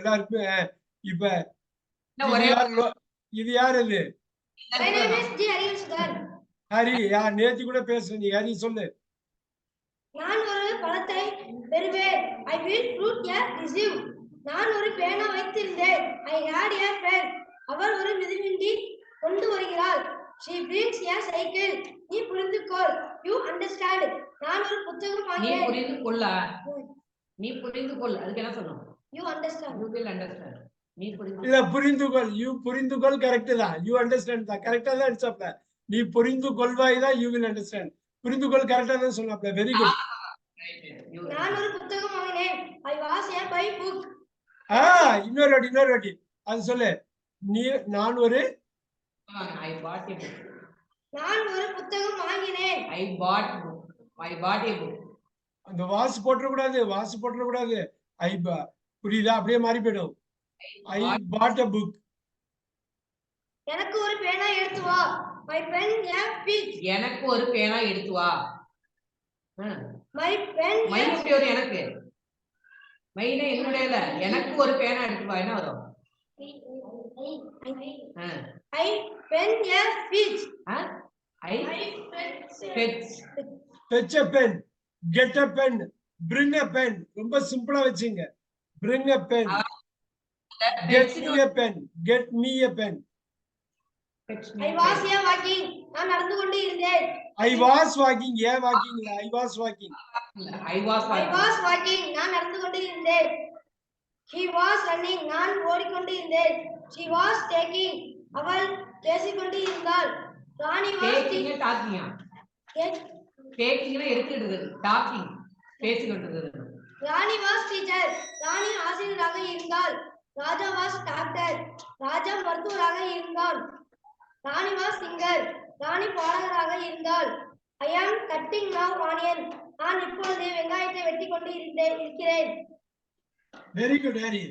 எல்லாருக்குமே இப்ப ஒரே இது யார் இது? My name is G. Hariharsudhan. Hari. யார் நேத்து கூட பேசுற நீ? ஹரி சொல்லு. நான் ஒரு பழத்தை பெறுவேன். I will fruit a receive. நான் ஒரு பேனா வைத்திருந்தேன். I had a pen. அவர் ஒரு மிதிவண்டி கொண்டு வருகிறாள். She brings a cycle. நீ புரிந்துகொள். You understand. நான் ஒரு புத்தகம் வாங்கினேன். நீ புரிந்துகொள்ளா? நீ புரிந்துகொள். அதுக்கு என்ன சொல்லணும்? You understand. You will understand. நீ புரிந்துகொள். இல்ல புரிந்துகொள். You புரிந்துகொள் கரெக்ட் தான். You understand தான் கரெக்ட்டா தான் அடிச்சப்ப. நீ புரிந்துகொள்வாய் தான் you will understand. புரிந்துகொள் கரெக்ட்டா தான் சொன்னப்ப. Very good. நான் ஒரு புத்தகம் வாங்கினேன். I was a buy book. இன்னொரு வாட்டி அது சொல்லு. நான் ஒரு I bought a book. நான் ஒரு புத்தகம் வாங்கினேன். I bought a book. அந்த வாஸ் போட்ற கூடாது. புரியுதா? அப்படியே மாறி போய்டும். I bought a book. எனக்கு ஒரு பேனா எடுத்து வா. My pen a peach. எனக்கு ஒரு பேனா எடுத்து வா. My pen ஒரு எனக்கு. மைனே என்னோட இல்ல. எனக்கு ஒரு பேனா எடுத்து வா என்ன வரும்? I pen a peach. I fetch a pen, get a pen, bring a pen. ரொம்ப சிம்பிளா வெச்சீங்க. Bring a pen. Get me a pen. Get me a pen. I was a walking. நான் நடந்து கொண்டு இருந்தேன். I was walking. walking இல்ல. I was walking. நான் நடந்து கொண்டு இருந்தேன். He was running. நான் ஓடிக்கொண்டு இருந்தேன். She was taking. அவள் பேசிக்கொண்டு இருந்தாள். ராணி was talking. Taking எடுத்துடுது. Talking பேசிக்கொண்டிருந்தது. Rani was teacher. ராணி ஆசிரியராக இருந்தாள். ராஜா was doctor. ராஜா மருத்துவராக இருந்தான். ராணி was singer. ராணி பாடகராக இருந்தாள். I am cutting now onion. நான் இப்பொழுது வெங்காயத்தை வெட்டிக் கொண்டு இருக்கிறேன். Very good, Harry.